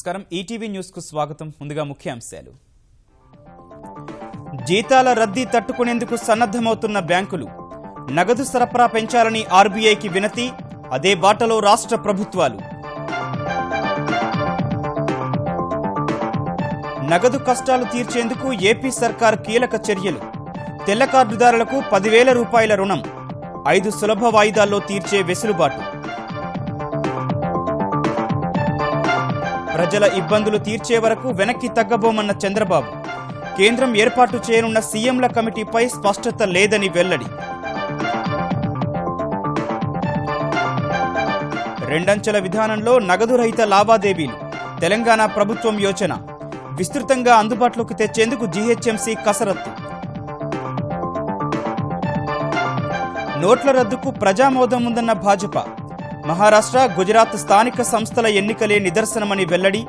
నమస్కారం ETV news కు స్వాగతం. ముందుగా ముఖ్యాంశాలు. జీతాల రద్దీ తట్టుకునేందుకు సన్నద్ధమవుతున్న బ్యాంకులు. నగదు సరఫరా పెంచాలని ఆర్బీఐకి వినతి. అదే బాటలో రాష్ట్ర ప్రభుత్వాలు. నగదు కష్టాలు తీర్చేందుకు ఏపీ సర్కార్ కీలక చర్యలు. తెల్ల కార్డుదారులకు 10,000 రూపాయల రుణం. 5 సులభ వాయిదాల్లో తీర్చే వెసులుబాటు. ప్రజల ఇబ్బందులు తీర్చే వరకు వెనక్కి తగ్గబోమన్న చంద్రబాబు. కేంద్రం ఏర్పాటు చేయనున్న సీఎంల కమిటీపై స్పష్టత లేదని వెల్లడి. రెండంచెల విధానంలో నగదు రహిత లావాదేవీలు. తెలంగాణ ప్రభుత్వం యోచన. విస్తృతంగా అందుబాటులోకి తెచ్చేందుకు జీహెచ్ఎంసీ కసరత్తు. నోట్ల రద్దుకు ప్రజామోదం ఉందన్న భాజపా. మహారాష్ట్ర, గుజరాత్ స్థానిక సంస్థల ఎన్నికలే నిదర్శనమని వెల్లడి.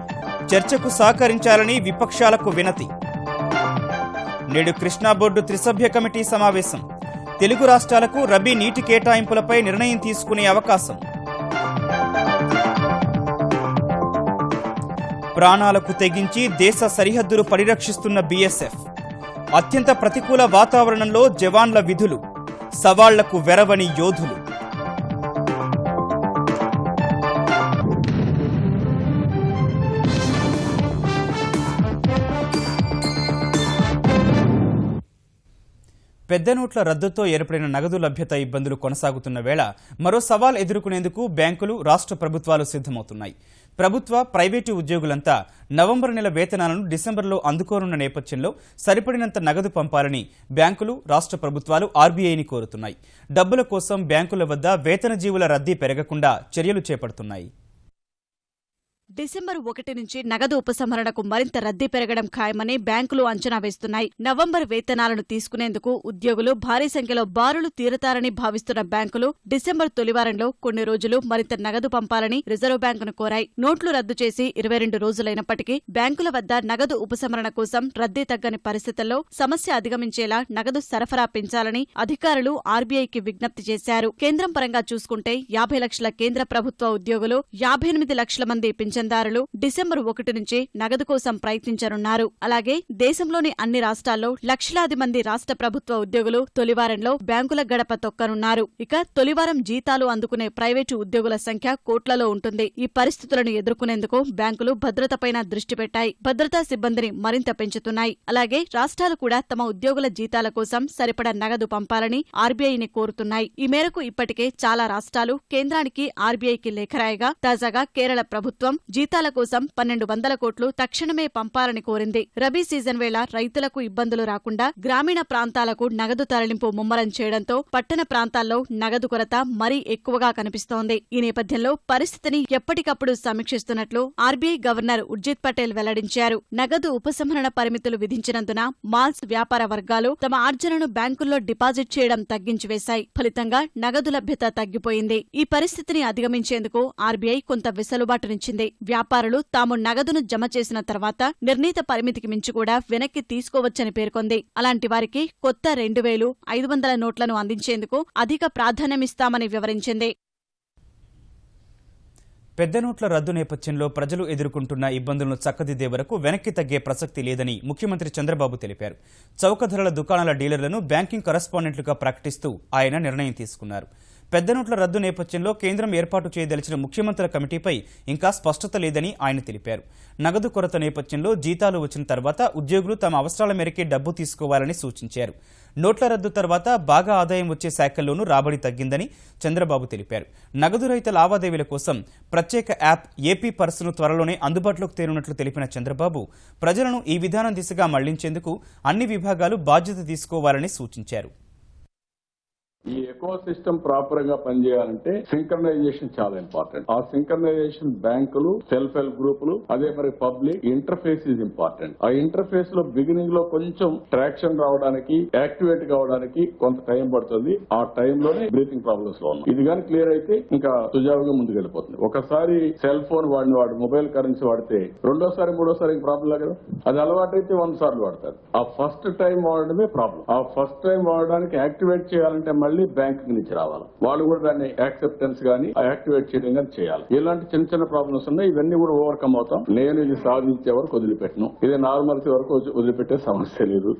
చర్చకు సహకరించాలని విపక్షాలకు వినతి. నేడు కృష్ణా బోర్డు త్రిసభ్య కమిటీ సమావేశం. తెలుగు రాష్ట్రాలకు రబీ నీటి కేటాయింపులపై నిర్ణయం తీసుకునే అవకాశం. ప్రాణాలకు తెగించి దేశ సరిహద్దులు పరిరక్షిస్తున్న బీఎస్ఎఫ్. అత్యంత ప్రతికూల వాతావరణంలో జవాన్ల విధులు. సవాళ్లకు వెరవని యోధులు. పెద్ద నోట్ల రద్దుతో ఏర్పడిన నగదు లభ్యత ఇబ్బందులు కొనసాగుతున్న వేళ మరో సవాల్ ఎదుర్కొనేందుకు బ్యాంకులు, రాష్ట్ర ప్రభుత్వాలు సిద్ధమవుతున్నాయి. ప్రభుత్వ, ప్రైవేటు ఉద్యోగులంతా నవంబర్ నెల వేతనాలను డిసెంబర్లో అందుకోనున్న నేపథ్యంలో సరిపడినంత నగదు పంపాలని బ్యాంకులు, రాష్ట్ర ప్రభుత్వాలు ఆర్బీఐని కోరుతున్నాయి. డబ్బుల కోసం బ్యాంకుల వద్ద వేతన జీవుల రద్దీ పెరగకుండా చర్యలు చేపడుతున్నాయి. డిసెంబర్ 1 నుంచి నగదు ఉపసంహరణకు మరింత రద్దీ పెరగడం ఖాయమని బ్యాంకులు అంచనా వేస్తున్నాయి. నవంబర్ వేతనాలను తీసుకునేందుకు ఉద్యోగులు భారీ సంఖ్యలో బారులు తీరతారని భావిస్తున్న బ్యాంకులు డిసెంబర్ తొలివారంలో కొన్ని రోజులు మరింత నగదు పంపాలని రిజర్వ్ బ్యాంకును కోరాయి. నోట్లు రద్దు చేసి 22 రోజులైనప్పటికీ బ్యాంకుల వద్ద నగదు ఉపసంహరణ కోసం రద్దీ తగ్గని పరిస్థితుల్లో సమస్య అధిగమించేలా నగదు సరఫరా పెంచాలని అధికారులు ఆర్బీఐకి విజ్ఞప్తి చేశారు. కేంద్రం పరంగా చూసుకుంటే 50 లక్షల కేంద్ర ప్రభుత్వ ఉద్యోగులు, 58 లక్షల మంది పింఛన్దారులు డిసెంబర్ 1 నుంచి నగదు కోసం ప్రయత్నించనున్నారు. అలాగే దేశంలోని అన్ని రాష్ట్రాల్లో లక్షలాది మంది రాష్ట్ర ప్రభుత్వ ఉద్యోగులు తొలివారంలో బ్యాంకుల గడప తొక్కనున్నారు. ఇక తొలివారం జీతాలు అందుకునే ప్రైవేటు ఉద్యోగుల సంఖ్య కోట్లలో ఉంటుంది. ఈ పరిస్థితులను ఎదుర్కొనేందుకు బ్యాంకులు భద్రతపైన దృష్టి పెట్టాయి. భద్రతా సిబ్బందిని మరింత పెంచుతున్నాయి. అలాగే రాష్ట్రాలు కూడా తమ ఉద్యోగుల జీతాల కోసం సరిపడా నగదు పంపాలని ఆర్బీఐని కోరుతున్నాయి. ఈ మేరకు ఇప్పటికే చాలా రాష్ట్రాలు కేంద్రానికి, ఆర్బీఐకి లేఖ రాయగా తాజాగా కేరళ ప్రభుత్వం జీతాల కోసం 1,200 కోట్లు తక్షణమే పంపాలని కోరింది. రబీ సీజన్ వేళ రైతులకు ఇబ్బందులు రాకుండా గ్రామీణ ప్రాంతాలకు నగదు తరలింపు ముమ్మరం చేయడంతో పట్టణ ప్రాంతాల్లో నగదు కొరత మరీ ఎక్కువగా కనిపిస్తోంది. ఈ నేపథ్యంలో పరిస్థితిని ఎప్పటికప్పుడు సమీక్షిస్తున్నట్లు ఆర్బీఐ గవర్నర్ ఉర్జిత్ పటేల్ వెల్లడించారు. నగదు ఉపసంహరణ పరిమితులు విధించినందున మాల్స్ వ్యాపార వర్గాలు తమ ఆర్జనను బ్యాంకుల్లో డిపాజిట్ చేయడం తగ్గించివేశాయి. ఫలితంగా నగదు లభ్యత తగ్గిపోయింది. ఈ పరిస్థితిని అధిగమించేందుకు ఆర్బీఐ కొంత వెసులుబాటునిచ్చింది. వ్యాపారులు తాము నగదును జమ చేసిన తర్వాత నిర్ణీత పరిమితికి మించి కూడా వెనక్కి తీసుకోవచ్చని పేర్కొంది. అలాంటి వారికి కొత్త 2,500 నోట్లను అందించేందుకు అధిక ప్రాధాన్యమిస్తామని వివరించింది. పెద్ద నోట్ల రద్దు నేపథ్యంలో ప్రజలు ఎదుర్కొంటున్న ఇబ్బందులను చక్కదిద్దే వరకు వెనక్కి తగ్గే ప్రసక్తి లేదని ముఖ్యమంత్రి చంద్రబాబు తెలిపారు. చౌక ధరల దుకాణాల డీలర్లను బ్యాంకింగ్ కరస్పాండెంట్లుగా ప్రకటిస్తూ ఆయన నిర్ణయం తీసుకున్నారు. పెద్ద నోట్ల రద్దు నేపథ్యంలో కేంద్రం ఏర్పాటు చేయదలిచిన ముఖ్యమంత్రుల కమిటీపై ఇంకా స్పష్టత లేదని ఆయన తెలిపారు. నగదు కొరత నేపథ్యంలో జీతాలు వచ్చిన తర్వాత ఉద్యోగులు తమ అవసరాల మేరకే డబ్బు తీసుకోవాలని సూచించారు. నోట్ల రద్దు తర్వాత బాగా ఆదాయం వచ్చే శాఖల్లోనూ రాబడి తగ్గిందని చంద్రబాబు తెలిపారు. నగదు రహిత లావాదేవీల కోసం ప్రత్యేక యాప్ ఏపీ పర్సును త్వరలోనే అందుబాటులోకి తేనున్నట్లు తెలిపిన చంద్రబాబు ప్రజలను ఈ విధానం దిశగా మళ్లించేందుకు అన్ని విభాగాలు బాధ్యత తీసుకోవాలని సూచించారు. ఈ ఎకో సిస్టమ్ ప్రాపర్ గా పనిచేయాలంటే సింక్రనైజేషన్ చాలా ఇంపార్టెంట్. ఆ సింక్రనైజేషన్ బ్యాంకులు, సెల్ఫ్ హెల్ప్ గ్రూపులు, అదే మరి పబ్లిక్ ఇంటర్ఫేస్ ఈజ్ ఇంపార్టెంట్. ఆ ఇంటర్ఫేస్ లో బిగినింగ్ లో కొంచెం ట్రాక్షన్ రావడానికి, యాక్టివేట్ కావడానికి కొంత టైం పడుతుంది. ఆ టైంలోనే బ్రీతింగ్ ప్రాబ్లమ్స్ లో ఉన్నాం. ఇది కానీ క్లియర్ అయితే ఇంకా సుజావుగా ముందుకు వెళ్ళిపోతుంది. ఒకసారి సెల్ ఫోన్ వాడు మొబైల్ కరెన్సీ వాడితే రెండోసారి, మూడోసారి ప్రాబ్లం కదా. అది అలవాటైతే 100 సార్లు వాడతారు. ఆ ఫస్ట్ టైం వాడడమే ప్రాబ్లం. ఆ ఫస్ట్ టైం వాడడానికి యాక్టివేట్ చేయాలంటే మళ్ళీ బ్యాంక్ నుంచి రావాలి. వాళ్ళు కూడా దాన్ని యాక్సెప్టెన్స్ గానీ యాక్టివేట్ చేయడం గానీ చేయాలి. ఇలాంటి చిన్న చిన్న ప్రాబ్లమ్స్ ఉన్నాయి. ఇవన్నీ కూడా ఓవర్కమ్ అవుతాం. నేను ఇది సాధించే వరకు వదిలిపెట్టను. ఇది నార్మల్సీ వరకు వదిలిపెట్టే సమస్య లేదు.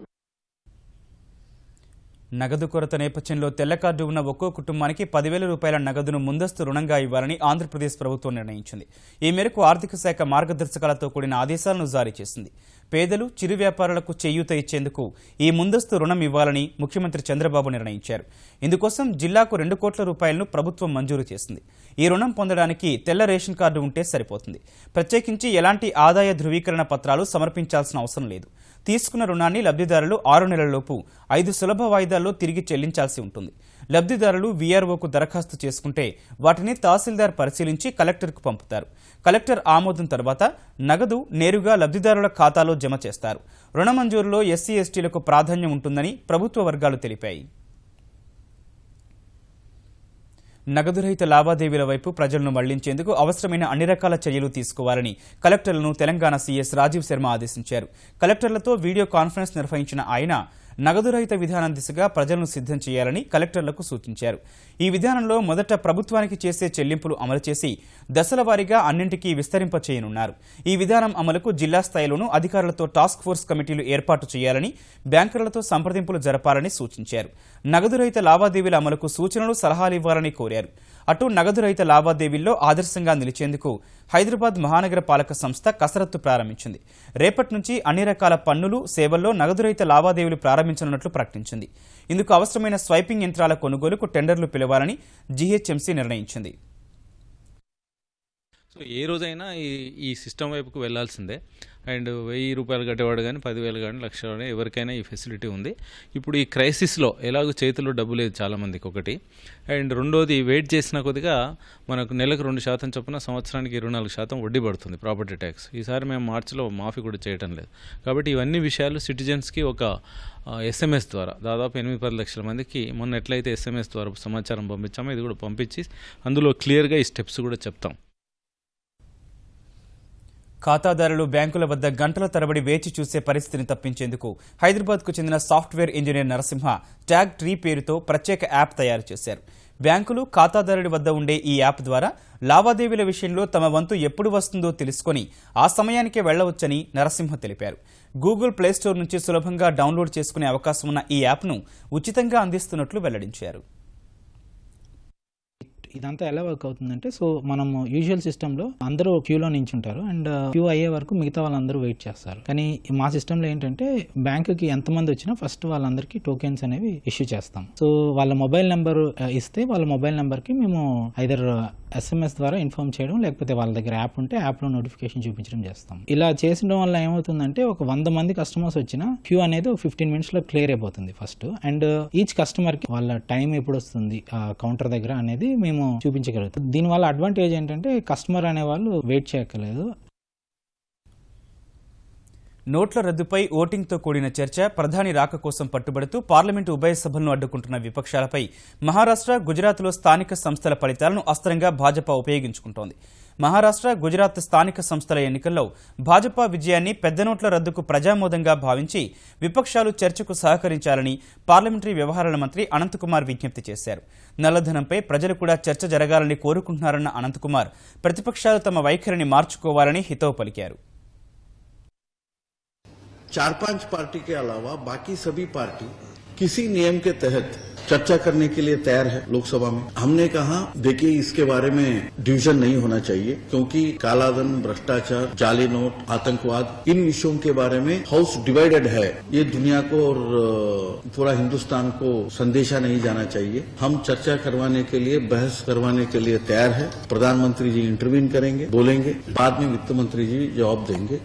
నగదు కొరత నేపథ్యంలో తెల్ల కార్డు ఉన్న ఒక్కో కుటుంబానికి 10,000 రూపాయల నగదును ముందస్తు రుణంగా ఇవ్వాలని ఆంధ్రప్రదేశ్ ప్రభుత్వం నిర్ణయించింది. ఈ మేరకు ఆర్థిక శాఖ మార్గదర్శకాలతో కూడిన ఆదేశాలను జారీ చేసింది. పేదలు, చిరు వ్యాపారులకు చేయూత ఇచ్చేందుకు ఈ ముందస్తు రుణం ఇవ్వాలని ముఖ్యమంత్రి చంద్రబాబు నిర్ణయించారు. ఇందుకోసం జిల్లాకు 2 కోట్ల రూపాయలను ప్రభుత్వం మంజూరు చేసింది. ఈ రుణం పొందడానికి తెల్ల రేషన్ కార్డు ఉంటే సరిపోతుంది. ప్రత్యేకించి ఎలాంటి ఆదాయ ధృవీకరణ పత్రాలు సమర్పించాల్సిన అవసరం లేదు. తీసుకున్న రుణాన్ని లబ్ధిదారులు 6 నెలలలోపు 5 సులభ వాయిదాల్లో తిరిగి చెల్లించాల్సి ఉంటుంది. లబ్ధిదారులు వీఆర్ఓకు దరఖాస్తు చేసుకుంటే వాటిని తహసీల్దార్ పరిశీలించి కలెక్టర్కు పంపుతారు. కలెక్టర్ ఆమోదం తర్వాత నగదు నేరుగా లబ్ధిదారుల ఖాతాలో జమ చేస్తారు. రుణ మంజూరులో ఎస్సీ ఎస్టీలకు ప్రాధాన్యం ఉంటుందని ప్రభుత్వ వర్గాలు తెలిపాయి. నగదు రహిత లావాదేవీల వైపు ప్రజలను మళ్లించేందుకు అవసరమైన అన్ని రకాల చర్యలు తీసుకోవాలని కలెక్టర్లను తెలంగాణ సీఎస్ రాజీవ్ శర్మ ఆదేశించారు. కలెక్టర్లతో వీడియో కాన్ఫరెన్స్ నిర్వహించిన ఆయన నగదు రహిత విధానం దిశగా ప్రజలను సిద్ధం చేయాలని కలెక్టర్లకు సూచించారు. ఈ విధానంలో మొదట ప్రభుత్వానికి చేసే చెల్లింపులు అమలు చేసి దశల వారీగా అన్నింటికీ విస్తరింపచేయనున్నారు. ఈ విధానం అమలుకు జిల్లా స్థాయిలోనూ అధికారులతో టాస్క్ ఫోర్స్ కమిటీలు ఏర్పాటు చేయాలని, బ్యాంకర్లతో సంప్రదింపులు జరపాలని సూచించారు. నగదు రహిత లావాదేవీల అమలుకు సూచనలు, సలహాలు ఇవ్వాలని కోరారు. అటు నగదు రహిత లావాదేవీల్లో ఆదర్శంగా నిలిచేందుకు హైదరాబాద్ మహానగర పాలక సంస్థ కసరత్తు ప్రారంభించింది. రేపటి నుంచి అన్ని రకాల పన్నులు, సేవల్లో నగదు రహిత లావాదేవీలు ప్రారంభించనున్నట్లు ప్రకటించింది. ఇందుకు అవసరమైన స్వైపింగ్ యంత్రాల కొనుగోలుకు టెండర్లు పిలవాలని జీహెచ్ఎంసీ నిర్ణయించింది. సో ఏ రోజైనా ఈ సిస్టమ్ వైపుకు వెళ్లాల్సిందే. అండ్ 1,000 రూపాయలు కట్టేవాడు కానీ 10,000 కానీ 1,00,000 కానీ ఎవరికైనా ఈ ఫెసిలిటీ ఉంది. ఇప్పుడు ఈ క్రైసిస్లో ఎలాగో చేతుల్లో డబ్బు లేదు చాలామందికి ఒకటి. అండ్ రెండోది వెయిట్ చేసిన కొద్దిగా మనకు నెలకు 2% చొప్పున సంవత్సరానికి 24% వడ్డీ పడుతుంది ప్రాపర్టీ ట్యాక్స్. ఈసారి మేము మార్చిలో మాఫీ కూడా చేయటం లేదు. కాబట్టి ఇవన్నీ విషయాలు సిటిజన్స్కి ఒక SMS ద్వారా దాదాపు 8-10 లక్షల మందికి మొన్న ఎట్లయితే SMS ద్వారా సమాచారం పంపించామో ఇది కూడా పంపించి అందులో క్లియర్గా ఈ స్టెప్స్ కూడా చెప్తాం. ఖాతాదారులు బ్యాంకుల వద్ద గంటల తరబడి వేచి చూసే పరిస్థితిని తప్పించేందుకు హైదరాబాద్కు చెందిన software engineer Narasimha tag tree పేరుతో ప్రత్యేక యాప్ తయారు చేశారు. బ్యాంకులు ఖాతాదారుడి వద్ద ఉండే ఈ యాప్ ద్వారా లావాదేవీల విషయంలో తమ వంతు ఎప్పుడు వస్తుందో తెలుసుకొని ఆ సమయానికే వెళ్లవచ్చని నరసింహ తెలిపారు. గూగుల్ ప్లేస్టోర్ నుంచి సులభంగా డౌన్లోడ్ చేసుకునే అవకాశం ఉన్న ఈ యాప్ను ఉచితంగా అందిస్తున్నట్లు వెల్లడించారు. ఇదంతా ఎలా వర్క్ అవుతుందంటే, సో మనము యూజువల్ సిస్టంలో అందరూ క్యూలో నించుంటారు అండ్ క్యూ అయ్యే వరకు మిగతా వాళ్ళందరూ వెయిట్ చేస్తారు. కానీ మా సిస్టంలో ఏంటంటే బ్యాంకుకి ఎంతమంది వచ్చినా ఫస్ట్ వాళ్ళందరికీ టోకెన్స్ అనేవి ఇష్యూ చేస్తాం. సో వాళ్ళ మొబైల్ నెంబర్ ఇస్తే వాళ్ళ మొబైల్ నెంబర్కి మేము ఐదర్ SMS ద్వారా ఇన్ఫార్మ్ చేయడం, లేకపోతే వాళ్ళ దగ్గర యాప్ ఉంటే యాప్లో నోటిఫికేషన్ చూపించడం చేస్తాం. ఇలా చేసడం వల్ల ఏమవుతుందంటే ఒక 100 మంది కస్టమర్స్ వచ్చినా క్యూ అనేది 15 మినిట్స్లో క్లియర్ అయిపోతుంది ఫస్ట్. అండ్ ఈచ్ కస్టమర్కి వాళ్ళ టైం ఎప్పుడు వస్తుంది ఆ కౌంటర్ దగ్గర అనేది మేము చూపించగలుగుతాం. దీనివల్ల అడ్వాంటేజ్ ఏంటంటే కస్టమర్ అనేవాళ్ళు వెయిట్ చేయక్కర్లేదు. నోట్ల రద్దుపై ఓటింగ్తో కూడిన చర్చ, ప్రధాని రాక కోసం పట్టుబడుతూ పార్లమెంటు ఉభయ సభలను అడ్డుకుంటున్న విపక్షాలపై మహారాష్ట్ర, గుజరాత్లో స్థానిక సంస్థల ఫలితాలను అస్త్రంగా భాజపా ఉపయోగించుకుంటోంది. మహారాష్ట్ర, గుజరాత్ స్థానిక సంస్థల ఎన్నికల్లో భాజపా విజయాన్ని పెద్ద నోట్ల రద్దుకు ప్రజామోదంగా భావించి విపక్షాలు చర్చకు సహకరించాలని పార్లమెంటరీ వ్యవహారాల మంత్రి అనంతకుమార్ విజ్ఞప్తి చేశారు. నల్లధనంపై ప్రజలు కూడా చర్చ జరగాలని కోరుకుంటున్నారన్న అనంతకుమార్ ప్రతిపక్షాలు తమ వైఖరిని మార్చుకోవాలని హితవు పలికారు. 4-5 पार्टी के अलावा बाकी सभी पार्टी किसी नियम के तहत चर्चा करने के लिए तैयार है लोकसभा में. हमने कहा देखिए इसके बारे में डिवीजन नहीं होना चाहिए क्योंकि कालाधन, भ्रष्टाचार, जाली नोट, आतंकवाद, इन विषयों के बारे में हाउस डिवाइडेड है. ये दुनिया को और पूरा हिंदुस्तान को संदेशा नहीं जाना चाहिए. हम चर्चा करवाने के लिए, बहस करवाने के लिए तैयार है. प्रधानमंत्री जी इंटरवीन करेंगे, बोलेंगे, बाद में वित्त मंत्री जी जवाब देंगे.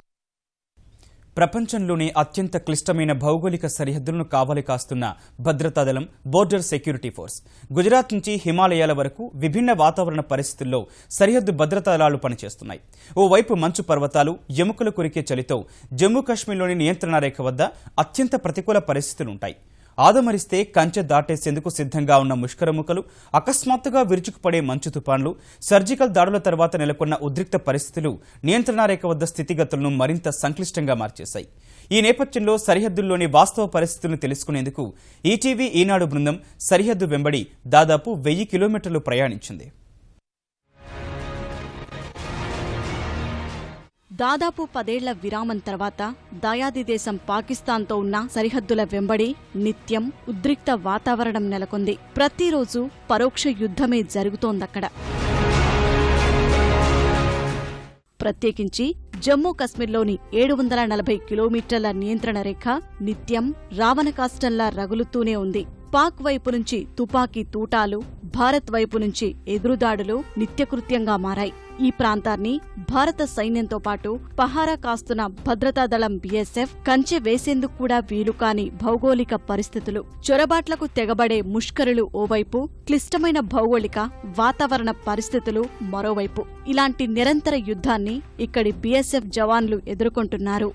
ప్రపంచంలోనే అత్యంత క్లిష్టమైన భౌగోళిక సరిహద్దులను కావలి కాస్తున్న భద్రతా దళం బోర్డర్ సెక్యూరిటీ ఫోర్స్ గుజరాత్ నుంచి హిమాలయాల వరకు విభిన్న వాతావరణ పరిస్థితుల్లో సరిహద్దు భద్రతా దళాలు పనిచేస్తున్నాయి. ఓవైపు మంచు పర్వతాలు, ఎముకలు కొరికే చలితో జమ్మూ కాశ్మీర్లోని నియంత్రణ రేఖ వద్ద అత్యంత ప్రతికూల పరిస్థితులుంటాయి. ఆదమరిస్తే కంచె దాటేసేందుకు సిద్ధంగా ఉన్న ముష్కరముకలు, అకస్మాత్తుగా విరుచుకుపడే మంచు తుపాన్లు, సర్జికల్ దాడుల తర్వాత నెలకొన్న ఉద్రిక్త పరిస్థితులు నియంత్రణ రేఖ వద్ద స్థితిగతులను మరింత సంక్లిష్టంగా మార్చేశాయి. ఈ నేపథ్యంలో సరిహద్దుల్లోని వాస్తవ పరిస్థితులను తెలుసుకునేందుకు ఈటీవీ ఈనాడు బృందం సరిహద్దు వెంబడి దాదాపు 1000 కిలోమీటర్లు ప్రయాణించింది. దాదాపు 10 ఏళ్ల విరామం తర్వాత దాయాది దేశం పాకిస్తాన్తో ఉన్న సరిహద్దుల వెంబడి నిత్యం ఉద్రిక్త వాతావరణం నెలకొంది. ప్రతిరోజు పరోక్ష యుద్ధమే జరుగుతోందక్కడ. ప్రత్యేకించి జమ్మూ కశ్మీర్లోని 740 కిలోమీటర్ల నియంత్రణ రేఖ నిత్యం రావణకాష్టంలా రగులుతూనే ఉంది. పాక్ వైపు నుంచి తుపాకీ తూటాలు, భారత్ వైపు నుంచి ఎదురుదాడులు నిత్యకృత్యంగా మారాయి. ఈ ప్రాంతాన్ని భారత సైన్యంతో పాటు పహారా కాస్తున్న భద్రతా దళం బీఎస్ఎఫ్ కంచె వేసేందుకు కూడా వీలుకాని భౌగోళిక పరిస్థితులు, చొరబాట్లకు తెగబడే ముష్కరులు ఓవైపు, క్లిష్టమైన భౌగోళిక వాతావరణ పరిస్థితులు మరోవైపు. ఇలాంటి నిరంతర యుద్ధాన్ని ఇక్కడి బీఎస్ఎఫ్ జవాన్లు ఎదుర్కొంటున్నారు.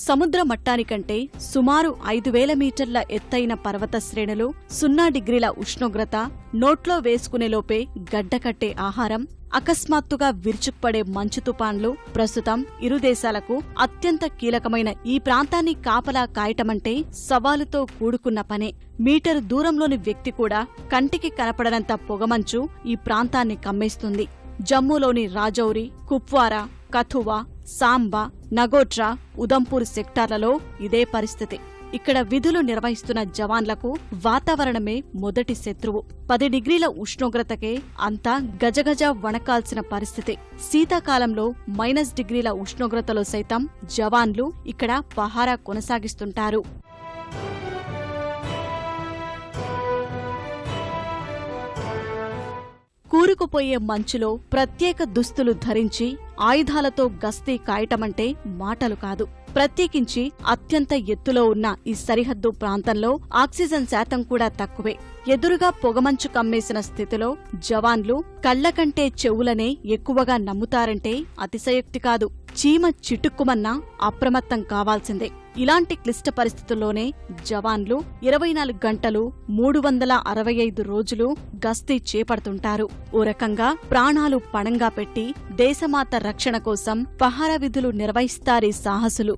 సముద్ర మట్టానికంటే సుమారు 5000 మీటర్ల ఎత్తైన పర్వత శ్రేణులు, 0 డిగ్రీల ఉష్ణోగ్రత, నోట్లో వేసుకునేలోపే గడ్డకట్టే ఆహారం, అకస్మాత్తుగా విరుచుకుపడే మంచు తుపాన్లు ప్రస్తుతం ఇరు దేశాలకు అత్యంత కీలకమైన ఈ ప్రాంతాన్ని కాపలా కాయటమంటే సవాలుతో కూడుకున్న పనే. మీటరు దూరంలోని వ్యక్తి కూడా కంటికి కనపడనంత పొగమంచు ఈ ప్రాంతాన్ని కమ్మేస్తుంది. జమ్మూలోని రాజౌరి, కుప్వారా, కథువా, సాంబా, నగోట్రా, ఉదంపూర్ సెక్టార్లలో ఇదే పరిస్థితి. ఇక్కడ విధులు నిర్వహిస్తున్న జవాన్లకు వాతావరణమే మొదటి శత్రువు. 10 డిగ్రీల ఉష్ణోగ్రతకే అంతా గజగజ వణకాల్సిన పరిస్థితి. శీతాకాలంలో -1 డిగ్రీల ఉష్ణోగ్రతలో సైతం జవాన్లు ఇక్కడ పహారా కొనసాగిస్తుంటారు. కూరుకుపోయే మంచులో ప్రత్యేక దుస్తులు ధరించి ఆయుధాలతో గస్తీ కాయటమంటే మాటలు కాదు. ప్రత్యేకించి అత్యంత ఎత్తులో ఉన్న ఈ సరిహద్దు ప్రాంతంలో ఆక్సిజన్ శాతం కూడా తక్కువే. ఎదురుగా పొగమంచు కమ్మేసిన స్థితిలో జవాన్లు కళ్లకంటే చెవులనే ఎక్కువగా నమ్ముతారంటే అతిశయోక్తి కాదు. చీమ చిటుక్కుమన్నా అప్రమత్తం కావాల్సిందే. ఇలాంటి క్లిష్ట పరిస్థితుల్లోనే జవాన్లు 24 గంటలు 365 రోజులు గస్తీ చేపడుతుంటారు. ఓ రకంగా ప్రాణాలు పణంగా పెట్టి దేశమాత రక్షణ కోసం పహారా విధులు నిర్వహిస్తారీ సాహసులు.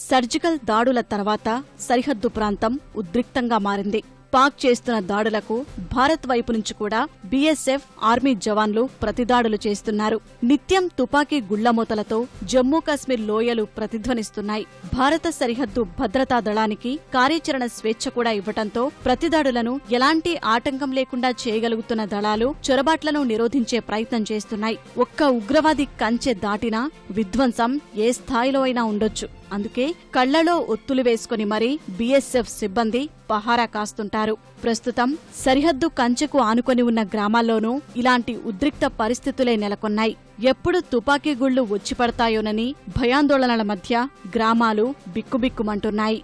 సర్జికల్ దాడుల తర్వాత సరిహద్దు ప్రాంతం ఉద్రిక్తంగా మారింది. పాక్ చేస్తున్న దాడులకు భారత్ వైపు నుంచి కూడా బీఎస్ఎఫ్, ఆర్మీ జవాన్లు ప్రతిదాడులు చేస్తున్నారు. నిత్యం తుపాకీ గుళ్లమూతలతో జమ్మూ కశ్మీర్ లోయలు ప్రతిధ్వనిస్తున్నాయి. భారత సరిహద్దు భద్రతా దళానికి కార్యాచరణ స్వేచ్ఛ కూడా ఇవ్వటంతో ప్రతిదాడులను ఎలాంటి ఆటంకం లేకుండా చేయగలుగుతున్న దళాలు చొరబాట్లను నిరోధించే ప్రయత్నం చేస్తున్నాయి. ఒక్క ఉగ్రవాది కంచె దాటినా విధ్వంసం ఏ స్థాయిలో అయినా ఉండొచ్చు. అందుకే కళ్లలో ఒత్తులు వేసుకుని మరీ బీఎస్ఎఫ్ సిబ్బంది పహారా కాస్తుంటారు. ప్రస్తుతం సరిహద్దు కంచెకు ఆనుకొని ఉన్న గ్రామాల్లోనూ ఇలాంటి ఉద్రిక్త పరిస్థితులే నెలకొన్నాయి. ఎప్పుడు తుపాకీ గుళ్లు వచ్చిపడతాయోనని భయాందోళనల మధ్య గ్రామాలు బిక్కుబిక్కుమంటున్నాయి.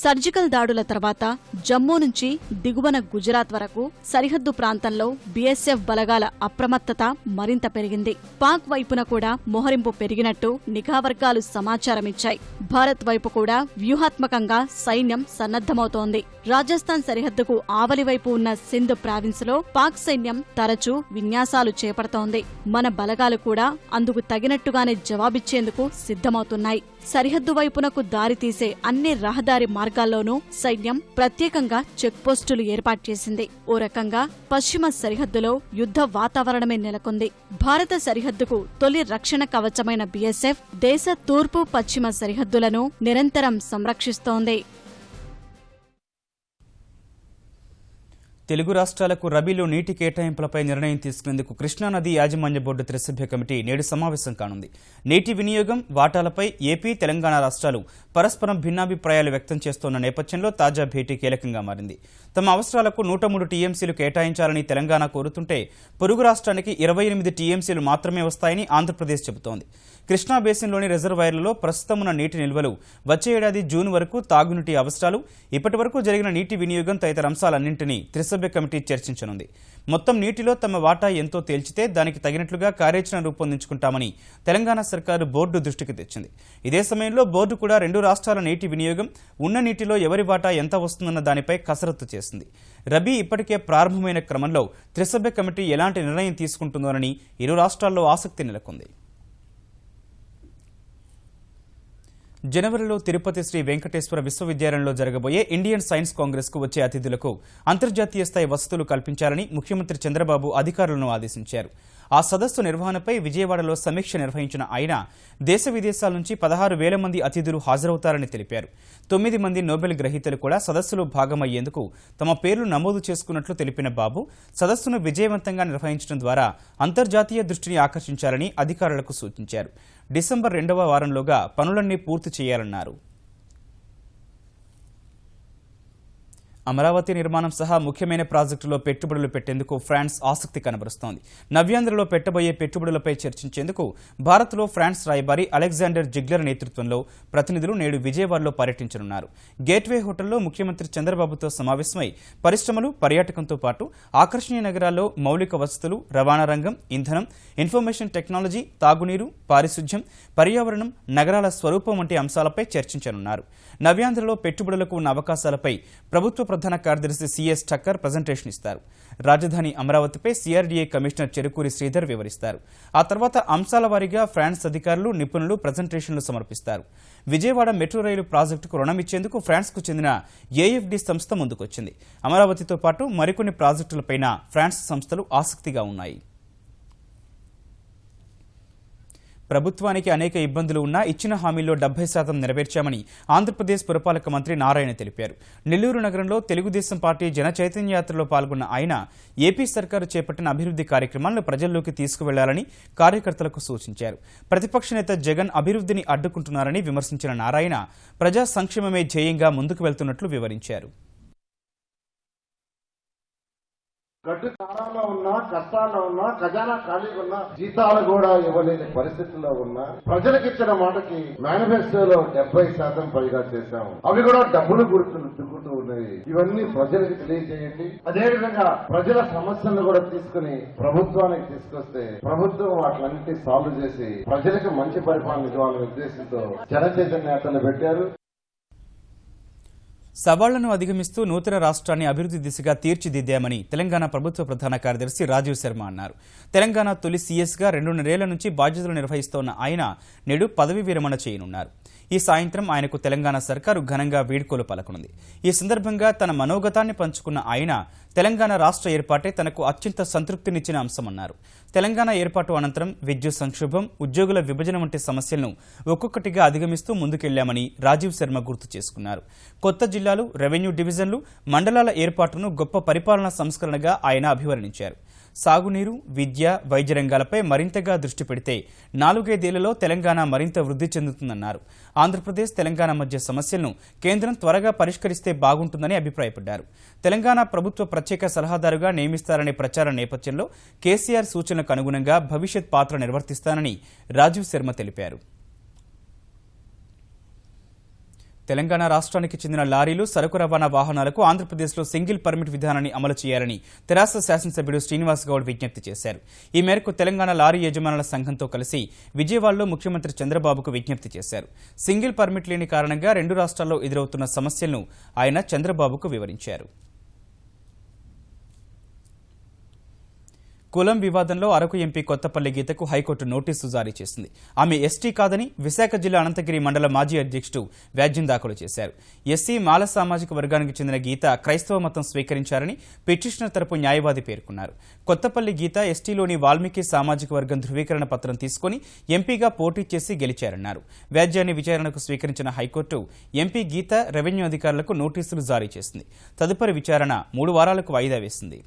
సర్జికల్ దాడుల తర్వాత జమ్మూ నుంచి దిగువన గుజరాత్ వరకు సరిహద్దు ప్రాంతంలో బీఎస్ఎఫ్ బలగాల అప్రమత్తత మరింత పెరిగింది. పాక్ వైపున కూడా మోహరింపు పెరిగినట్టు నిఘా వర్గాలు సమాచారమిచ్చాయి. భారత్ వైపు కూడా వ్యూహాత్మకంగా సైన్యం సన్నద్దమవుతోంది. రాజస్థాన్ సరిహద్దుకు ఆవలి వైపు ఉన్న సింధ్ ప్రావిన్స్లో పాక్ సైన్యం తరచూ విన్యాసాలు చేపడుతోంది. మన బలగాలు కూడా అందుకు తగినట్టుగానే జవాబిచ్చేందుకు సిద్ధమవుతున్నాయి. సరిహద్దు వైపునకు దారితీసే అన్ని రహదారి మార్గాల్లోనూ సైన్యం ప్రత్యేకంగా చెక్పోస్టులు ఏర్పాటు చేసింది. ఓ రకంగా పశ్చిమ సరిహద్దులో యుద్ధ వాతావరణమే నెలకొంది. భారత సరిహద్దుకు తొలి రక్షణ కవచమైన బీఎస్ఎఫ్ దేశ తూర్పు పశ్చిమ సరిహద్దులను నిరంతరం సంరక్షిస్తోంది. తెలుగు రాష్ట్రాలకు రబీలో నీటి కేటాయింపులపై నిర్ణయం తీసుకునేందుకు కృష్ణానది యాజమాన్య బోర్డు త్రిసభ్య కమిటీ నేడు సమావేశం కానుంది. నీటి వినియోగం, వాటాలపై ఏపీ, తెలంగాణ రాష్ట్రాలు పరస్పరం భిన్నాభిప్రాయాలు వ్యక్తం చేస్తోన్న నేపథ్యంలో తాజా భేటీ కీలకంగా మారింది. తమ అవసరాలకు 103 టీఎంసీలు కేటాయించాలని తెలంగాణ కోరుతుంటే పొరుగు రాష్ట్రానికి 28 టీఎంసీలు మాత్రమే వస్తాయని ఆంధ్రప్రదేశ్ చెబుతోంది. కృష్ణా బేసిన్లోని రిజర్వాయర్లలో ప్రస్తుతం ఉన్న నీటి నిల్వలు వచ్చే ఏడాది జూన్ వరకు తాగునీటి అవసరాలు, ఇప్పటి వరకు జరిగిన నీటి వినియోగం తదితర అంశాలన్నింటినీ త్రిసభ్య కమిటీ చర్చించనుంది. మొత్తం నీటిలో తమ వాటా ఎంతో తేల్చితే దానికి తగినట్లుగా కార్యాచరణ రూపొందించుకుంటామని తెలంగాణ సర్కారు బోర్డు దృష్టికి తెచ్చింది. ఇదే సమయంలో బోర్డు కూడా 2 రాష్ట్రాల నీటి వినియోగం, ఉన్న నీటిలో ఎవరి వాటా ఎంత వస్తుందన్న దానిపై కసరత్తు చేసింది. రబీ ఇప్పటికే ప్రారంభమైన క్రమంలో త్రిసభ్య కమిటీ ఎలాంటి నిర్ణయం తీసుకుంటుందోనని ఇరు రాష్ట్రాల్లో ఆసక్తి నెలకొంది. జనవరిలో తిరుపతి శ్రీ వెంకటేశ్వర విశ్వవిద్యాలయంలో జరగబోయే ఇండియన్ సైన్స్ కాంగ్రెస్ కు వచ్చే అతిథులకు అంతర్జాతీయ స్థాయి వసతులు కల్పించాలని ముఖ్యమంత్రి చంద్రబాబు అధికారులను ఆదేశించారు. ఆ సదస్సు నిర్వహణపై విజయవాడలో సమీక్ష నిర్వహించిన ఆయన దేశ విదేశాల నుంచి 16,000 మంది అతిథులు హాజరవుతారని తెలిపారు. 9 మంది నోబెల్ గ్రహీతలు కూడా సదస్సులో భాగమయ్యేందుకు తమ పేర్లు నమోదు చేసుకున్నట్లు తెలిపిన బాబు సదస్సును విజయవంతంగా నిర్వహించడం ద్వారా అంతర్జాతీయ దృష్టిని ఆకర్షించాలని అధికారులకు సూచించారు. డిసెంబర్ 2వ వారంలోగా పనులన్నీ పూర్తి చేయాలన్నారు. అమరావతి నిర్మాణం సహా ముఖ్యమైన ప్రాజెక్టులో పెట్టుబడులు పెట్టేందుకు ఫ్రాన్స్ ఆసక్తి కనబరుస్తోంది. నవ్యాంధ్రలో పెట్టబోయే పెట్టుబడులపై చర్చించేందుకు భారత్లో ఫ్రాన్స్ రాయబారి అలెగ్జాండర్ జిగ్లర్ నేతృత్వంలో ప్రతినిధులు నేడు విజయవాడలో పర్యటించనున్నారు. గేట్వే హోటల్లో ముఖ్యమంత్రి చంద్రబాబుతో సమావేశమై పరిశ్రమలు, పర్యాటకంతో పాటు ఆకర్షణీయ నగరాల్లో మౌలిక వసతులు, రవాణా రంగం, ఇంధనం, ఇన్ఫర్మేషన్ టెక్నాలజీ, తాగునీరు, పారిశుధ్యం, పర్యావరణం, నగరాల స్వరూపం వంటి అంశాలపై చర్చించనున్నారు. నవ్యాంధ్రలో పెట్టుబడులకు ఉన్న అవకాశాలపై ప్రభుత్వ ప్రధాన కార్యదర్శి సిఎస్ ఠక్కర్ ప్రజెంటేషన్ ఇస్తారు. రాజధాని అమరావతిపై సిఆర్డీఏ కమిషనర్ చెరుకూరి శ్రీధర్ వివరిస్తారు. ఆ తర్వాత అంశాల వారీగా ఫ్రాన్స్ అధికారులు, నిపుణులు ప్రజెంటేషన్లు సమర్పిస్తారు. విజయవాడ మెట్రో రైలు ప్రాజెక్టుకు రుణం ఇచ్చేందుకు ఫ్రాన్స్కు చెందిన ఏఎఫ్డి సంస్థ ముందుకొచ్చింది. అమరావతితో పాటు మరికొన్ని ప్రాజెక్టులపైన ఫ్రాన్స్ సంస్థలు ఆసక్తిగా ఉన్నాయి. ప్రభుత్వానికి అనేక ఇబ్బందులు ఉన్నా ఇచ్చిన హామీల్లో 70% నెరవేర్చామని ఆంధ్రప్రదేశ్ పురపాలక మంత్రి నారాయణ తెలిపారు. నెల్లూరు నగరంలో తెలుగుదేశం పార్టీ జన చైతన్య యాత్రలో పాల్గొన్న ఆయన ఏపీ సర్కారు చేపట్టిన అభివృద్ధి కార్యక్రమాలను ప్రజల్లోకి తీసుకువెళ్లాలని కార్యకర్తలకు సూచించారు. ప్రతిపక్ష నేత జగన్ అభివృద్ధిని అడ్డుకుంటున్నారని విమర్శించిన నారాయణ ప్రజా సంక్షేమమే ధ్యేయంగా ముందుకు వెళ్తున్నట్లు వివరించారు. గడ్డు కారాల్లో ఉన్నా, కష్టాల్లో ఉన్నా, ఖజానా ఖాళీగా ఉన్నా, జీతాలు కూడా ఇవ్వలేని పరిస్థితుల్లో ఉన్నా ప్రజలకు ఇచ్చిన మాటకి మేనిఫెస్టోలో 70% పైగా చేశాము. అవి కూడా డబ్బులు దుక్కుతూ ఉన్నాయి. ఇవన్నీ ప్రజలకు తెలియజేయండి. అదేవిధంగా ప్రజల సమస్యలను కూడా తీసుకుని ప్రభుత్వానికి తీసుకొస్తే ప్రభుత్వం వాటిలన్నింటినీ సాల్వ్ చేసి ప్రజలకు మంచి పరిపాలన ఇవ్వాలనే ఉద్దేశంతో జన చైతన్య యాత్రలు పెట్టారు. సవాళ్లను అధిగమిస్తూ నూతన రాష్ట్రాన్ని అభివృద్ధి దిశగా తీర్చిదిద్దామని తెలంగాణ ప్రభుత్వ ప్రధాన కార్యదర్శి రాజీవ్ శర్మ అన్నారు. తెలంగాణ తొలి సీఎస్గా 2.5 ఏళ్ల నుంచి బాధ్యతలు నిర్వహిస్తోన్న ఆయన నేడు పదవీ విరమణ చేయనున్నారు. ఈ సాయంత్రం ఆయనకు తెలంగాణ సర్కారు ఘనంగా వీడ్కోలు పలకనుంది. ఈ సందర్భంగా తన మనోగతాన్ని పంచుకున్న ఆయన తెలంగాణ రాష్ట్ర ఏర్పాటే తనకు అత్యంత సంతృప్తినిచ్చిన అంశమన్నారు. తెలంగాణ ఏర్పాటు అనంతరం విద్యుత్ సంక్షోభం, ఉద్యోగుల విభజన వంటి సమస్యలను ఒక్కొక్కటిగా అధిగమిస్తూ ముందుకెళ్లామని రాజీవ్ శర్మ గుర్తు చేసుకున్నారు. కొత్త జిల్లాలు, రెవెన్యూ డివిజన్లు, మండలాల ఏర్పాటును గొప్ప పరిపాలనా సంస్కరణగా ఆయన అభివర్ణించారు. సాగునీరు, విద్య, వైద్య రంగాలపై మరింతగా దృష్టి పెడితే 4 ఏళ్లలో తెలంగాణ మరింత వృద్ధి చెందుతుందన్నారు. ఆంధ్రప్రదేశ్, తెలంగాణ మధ్య సమస్యలను కేంద్రం త్వరగా పరిష్కరిస్తే బాగుంటుందని అభిప్రాయపడ్డారు. తెలంగాణ ప్రభుత్వ ప్రత్యేక సలహాదారుగా నియమిస్తారనే ప్రచార నేపథ్యంలో కేసీఆర్ సూచనలకు అనుగుణంగా భవిష్యత్ పాత్ర నిర్వర్తిస్తానని రాజీవ్ శర్మ తెలిపారు. తెలంగాణ రాష్ట్రానికి చెందిన లారీలు, సరుకు రవాణా వాహనాలకు ఆంధ్రప్రదేశ్లో సింగిల్ పర్మిట్ విధానాన్ని అమలు చేయాలని తెరాస శాసనసభ్యుడు శ్రీనివాస్ గౌడ్ విజ్ఞప్తి చేశారు. ఈ మేరకు తెలంగాణ లారీ యజమానుల సంఘంతో కలిసి విజయవాడలో ముఖ్యమంత్రి చంద్రబాబుకు విజ్ఞప్తి చేశారు. సింగిల్ పర్మిట్ లేని కారణంగా 2 రాష్ట్రాల్లో ఎదురవుతున్న సమస్యలను ఆయన చంద్రబాబుకు వివరించారు. కులం వివాదంలో అరకు ఎంపీ కొత్తపల్లి గీతకు హైకోర్టు నోటీసు జారీ చేసింది. ఆమె ఎస్టీ కాదని విశాఖ జిల్లా అనంతగిరి మండల మాజీ అధ్యక్షుడు వ్యాజ్యం దాఖలు చేశారు. ఎస్సీ మాల సామాజిక వర్గానికి చెందిన గీత క్రైస్తవ మతం స్వీకరించారని పిటిషనర్ తరపు న్యాయవాది పేర్కొన్నారు. కొత్తపల్లి గీత ఎస్టీలోని వాల్మీకి సామాజిక వర్గం ధృవీకరణ పత్రం తీసుకుని ఎంపీగా పోటీ చేసి గెలిచారన్నారు. వ్యాజ్యాన్ని విచారణకు స్వీకరించిన హైకోర్టు ఎంపీ గీత, రెవెన్యూ అధికారులకు నోటీసులు జారీ చేసింది. తదుపరి విచారణ 3 వారాలకు వాయిదా వేసింది.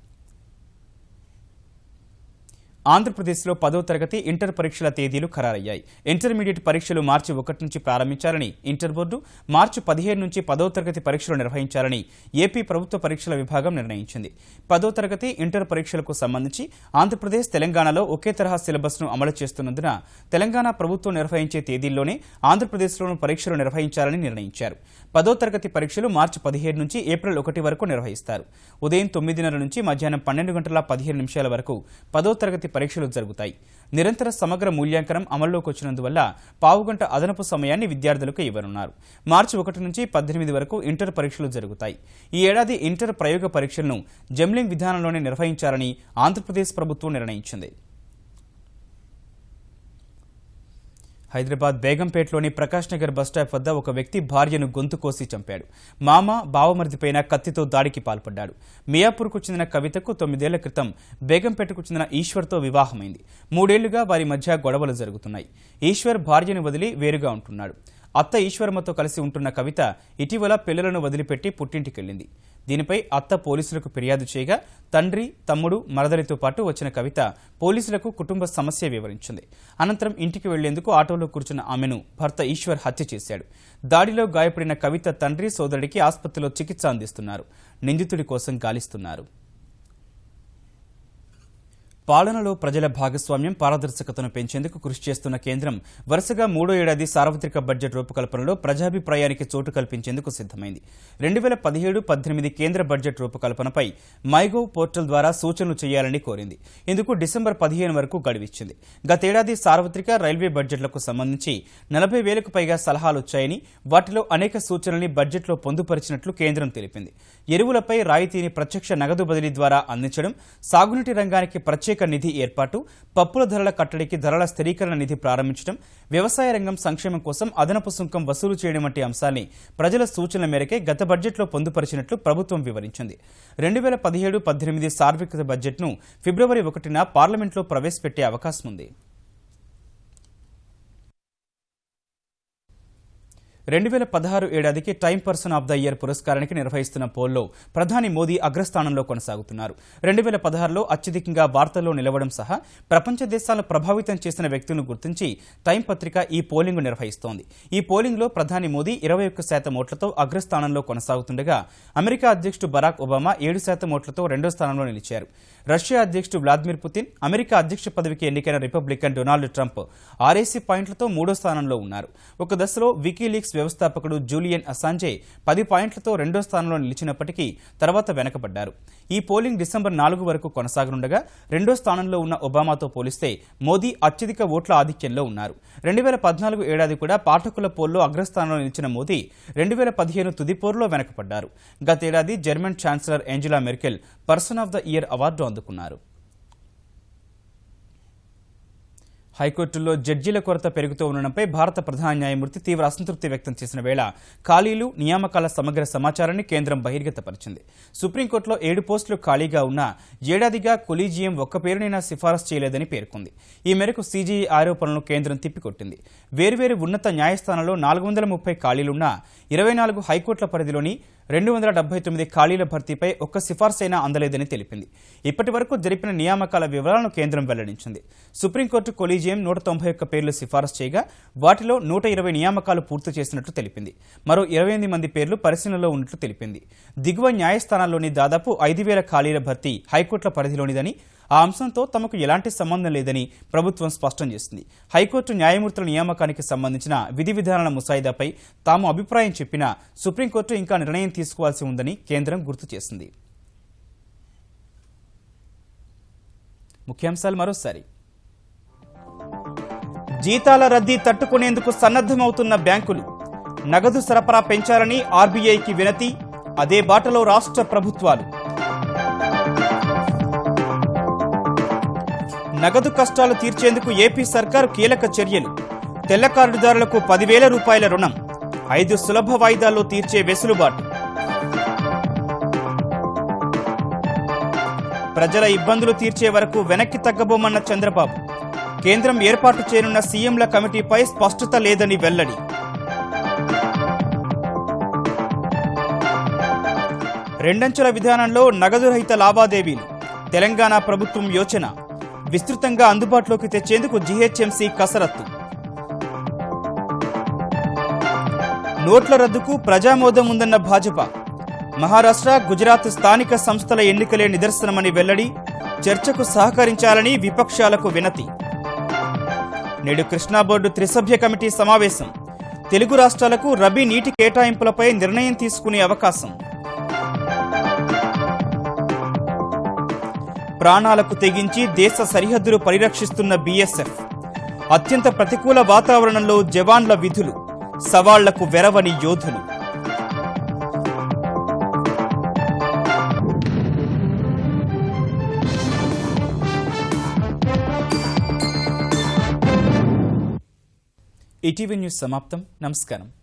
ఆంధ్రప్రదేశ్లో 10వ తరగతి ఇంటర్ పరీక్షల తేదీలు ఖరారయ్యాయి. ఇంటర్మీడియట్ పరీక్షలు మార్చి 1 నుంచి ప్రారంభించాలని ఇంటర్ బోర్డు, మార్చి 15 నుంచి 10వ తరగతి పరీక్షలు నిర్వహించాలని ఏపీ ప్రభుత్వ పరీక్షల విభాగం నిర్ణయించింది. 10వ తరగతి ఇంటర్ పరీక్షలకు సంబంధించి ఆంధ్రప్రదేశ్, తెలంగాణలో ఒకే తరహా సిలబస్ను అమలు చేస్తున్నందున తెలంగాణ ప్రభుత్వం నిర్వహించే తేదీల్లోనే ఆంధ్రప్రదేశ్లోనూ పరీక్షలు నిర్వహించాలని నిర్ణయించారు. 10వ తరగతి పరీక్షలు మార్చి 17 నుంచి ఏప్రిల్ 1 వరకు నిర్వహిస్తారు. ఉదయం 9:30 నుంచి మధ్యాహ్నం 12:15 వరకు 10వ తరగతి పరీక్షలు జరుగుతాయి. నిరంతర సమగ్ర మూల్యాంకనం అమల్లోకి వచ్చినందువల్ల పావుగంట అదనపు సమయాన్ని విద్యార్థులకు ఇవ్వనున్నారు. మార్చి 1 నుంచి 18 వరకు ఇంటర్ పరీక్షలు జరుగుతాయి. ఈ ఏడాది ఇంటర్ ప్రయోగ పరీక్షలను జంబ్లింగ్ విధానంలోనే నిర్వహించాలని ఆంధ్రప్రదేశ్ ప్రభుత్వం నిర్ణయించింది. హైదరాబాద్ బేగంపేటలోని ప్రకాష్ నగర్ బస్టాప్ వద్ద ఒక వ్యక్తి భార్యను గొంతు కోసి చంపాడు. మామ, బావమరిదిపైన కత్తితో దాడికి పాల్పడ్డాడు. మియాపూర్కు చెందిన కవితకు 9 ఏళ్ల క్రితం బేగంపేటకు చెందిన ఈశ్వర్తో వివాహమైంది. 3 ఏళ్లుగా వారి మధ్య గొడవలు జరుగుతున్నాయి. ఈశ్వర్ భార్యను వదిలి వేరుగా ఉంటున్నాడు. అత్త ఈశ్వర్మతో కలిసి ఉంటున్న కవిత ఇటీవల పిల్లలను వదిలిపెట్టి పుట్టింటికెళ్లింది. దీనిపై అత్త పోలీసులకు ఫిర్యాదు చేయగా తండ్రి, తమ్ముడు, మరదలితో పాటు వచ్చిన కవిత పోలీసులకు కుటుంబ సమస్య వివరించింది. అనంతరం ఇంటికి వెళ్లేందుకు ఆటోలో కూర్చున్న ఆమెను భర్త ఈశ్వర్ హత్య చేశాడు. దాడిలో గాయపడిన కవిత తండ్రి, సోదరుడికి ఆసుపత్రిలో చికిత్స అందిస్తున్నారు. నిందితుడి కోసం గాలిస్తున్నారు. పాలనలో ప్రజల భాగస్వామ్యం, పారదర్శకతను పెంచేందుకు కృషి చేస్తున్న కేంద్రం వరుసగా 3వ ఏడాది సార్వత్రిక బడ్జెట్ రూపకల్పనలో ప్రజాభిప్రాయానికి చోటు కల్పించేందుకు సిద్ధమైంది. 2017-18 కేంద్ర బడ్జెట్ రూపకల్పనపై మైగోవ్ పోర్టల్ ద్వారా సూచనలు చేయాలని కోరింది. ఇందుకు డిసెంబర్ 15 వరకు గడువిచ్చింది. గతేడాది సార్వత్రిక, రైల్వే బడ్జెట్లకు సంబంధించి 40,000కు పైగా సలహాలు వచ్చాయని, వాటిలో అనేక సూచనల్ని బడ్జెట్లో పొందుపరిచినట్లు కేంద్రం తెలిపింది. ఎరువులపై రాయితీని ప్రత్యక్ష నగదు బదిలీ ద్వారా అందించడం, సాగునీటి రంగానికి ప్రత్యేక నిధి ఏర్పాటు, పప్పుల ధరల కట్టడికి ధరల స్థిరీకరణ నిధి ప్రారంభించడం, వ్యవసాయ రంగం సంక్షేమం కోసం అదనపు సుంకం వసూలు చేయడం వంటి అంశాల్ని ప్రజల సూచనల మేరకే గత బడ్జెట్లో పొందుపరిచినట్లు ప్రభుత్వం వివరించింది. 2017-18 సార్వత్రిక బడ్జెట్ను ఫిబ్రవరి 1న పార్లమెంట్లో ప్రవేశపెట్టే అవకాశం ఉంది. 2016 ఏడాదికి time person of the year పురస్కారానికి నిర్వహిస్తున్న పోల్లో ప్రధాని మోదీ అగ్రస్థానంలో కొనసాగుతున్నారు. 2016లో అత్యధికంగా వార్తల్లో నిలవడం సహా ప్రపంచ దేశాలను ప్రభావితం చేసిన వ్యక్తులను గుర్తించి టైమ్ పత్రిక ఈ పోలింగ్ నిర్వహిస్తోంది. ఈ పోలింగ్లో ప్రధాని మోదీ 21% ఓట్లతో అగ్రస్థానంలో కొనసాగుతుండగా అమెరికా అధ్యక్షుడు బరాక్ ఒబామా 7% ఓట్లతో రెండో స్థానంలో నిలిచారు. రష్యా అధ్యక్షుడు వ్లాదిమిర్ పుతిన్, అమెరికా అధ్యక్ష పదవికి ఎన్నికైన రిపబ్లికన్ డొనాల్డ్ ట్రంప్ 6 పాయింట్లతో 3వ స్థానంలో ఉన్నారు. ఒక దశలో వికీలీక్స్ వ్యవస్థాపకుడు జూలియన్ అసాంజే 10 పాయింట్లతో రెండో స్థానంలో నిలిచినప్పటికీ తర్వాత వెనకబడ్డారు. ఈ పోలింగ్ డిసెంబర్ 4 వరకు కొనసాగనుండగా రెండో స్థానంలో ఉన్న ఒబామాతో పోలిస్తే మోదీ అత్యధిక ఓట్ల ఆధిక్యంలో ఉన్నారు. 2014 ఏడాది కూడా పాఠకుల పోల్లో అగ్రస్థానంలో నిలిచిన మోదీ 2015 తుది పోరులో వెనకబడ్డారు. గతేడాది German chancellor Angela Merkel person of the year award అందుకున్నారు. హైకోర్టుల్లో జడ్జీల కొరత పెరుగుతూ ఉండడంపై భారత ప్రధాన న్యాయమూర్తి తీవ్ర అసంతృప్తి వ్యక్తం చేసిన వేళ ఖాళీలు, నియామకాల సమగ్ర సమాచారాన్ని కేంద్రం బహిర్గతపరిచింది. సుప్రీంకోర్టులో 7 పోస్టులు ఖాళీగా ఉన్నా ఏడాదిగా కొలీజియం ఒక్క పేరునైనా సిఫారసు చేయలేదని పేర్కొంది. ఈ మేరకు సీజీఐ ఆరోపణలను కేంద్రం తిప్పికొట్టింది. వేర్వేరు ఉన్నత న్యాయస్థానంలో 430 ఖాళీలున్నా 24 హైకోర్టుల పరిధిలోని 279 ఖాళీల భర్తీపై ఒక్క సిఫార్సైనా అందలేదని తెలిపింది. ఇప్పటి వరకు జరిపిన నియామకాల వివరాలను కేంద్రం వెల్లడించింది. సుప్రీంకోర్టు కొలీజియం 191 పేర్లు సిఫారసు చేయగా వాటిలో 120 నియామకాలు పూర్తి చేసినట్లు తెలిపింది. మరో 28 మంది పేర్లు పరిశీలనలో ఉన్నట్లు తెలిపింది. దిగువ న్యాయస్థానాల్లోని దాదాపు 5,000 ఖాళీల భర్తీ హైకోర్టుల పరిధిలోనిదని, ఆ అంశంతో తమకు ఎలాంటి సంబంధం లేదని ప్రభుత్వం స్పష్టం చేసింది. హైకోర్టు న్యాయమూర్తుల నియామకానికి సంబంధించిన విధి విధానాల ముసాయిదాపై తాము అభిప్రాయం చెప్పినా సుప్రీంకోర్టు ఇంకా నిర్ణయం తీసుకోవాల్సి ఉందని కేంద్రం గుర్తు చేసింది. ముఖ్యాంశాలు మరోసారి. జీతాల రద్దీ తట్టుకునేందుకు సన్నద్ధమవుతున్న బ్యాంకులు, నగదు సరఫరా పెంచాలని ఆర్బీఐకి వినతి, అదే బాటలో రాష్ట్ర ప్రభుత్వాలు. నగదు కష్టాలు తీర్చేందుకు ఏపీ సర్కారు కీలక చర్యలు, తెల్ల కార్డుదారులకు 10,000 రూపాయల రుణం, 5 సులభ వాయిదాల్లో తీర్చే వెసులుబాటు. ప్రజల ఇబ్బందులు తీర్చే వరకు వెనక్కి తగ్గబోమన్న చంద్రబాబు. కేంద్రం ఏర్పాటు చేయనున్న సీఎంల కమిటీపై స్పష్టత లేదని వెల్లడి. రెండంచెల విధానంలో నగదు రహిత లావాదేవీలు, తెలంగాణ ప్రభుత్వం యోచన. విస్తృతంగా అందుబాటులోకి తెచ్చేందుకు జీహెచ్ఎంసీ కసరత్తు. నోట్ల రద్దుకు ప్రజామోదం ఉందన్న భాజపా. మహారాష్ట్ర, గుజరాత్ స్థానిక సంస్థల ఎన్నికలే నిదర్శనమని వెల్లడి. చర్చకు సహకరించాలని విపక్షాలకు వినతి. నేడు కృష్ణా బోర్డు త్రిసభ్య కమిటీ సమావేశం. తెలుగు రాష్ట్రాలకు రబీ నీటి కేటాయింపులపై నిర్ణయం తీసుకునే అవకాశం. ప్రాణాలకు తెగించి దేశ సరిహద్దులు పరిరక్షిస్తున్న బీఎస్ఎఫ్. అత్యంత ప్రతికూల వాతావరణంలో జవాన్ల విధులు. సవాళ్లకు వెరవని యోధులు. ఈటీవీ న్యూస్ సమాప్తం. నమస్కారం.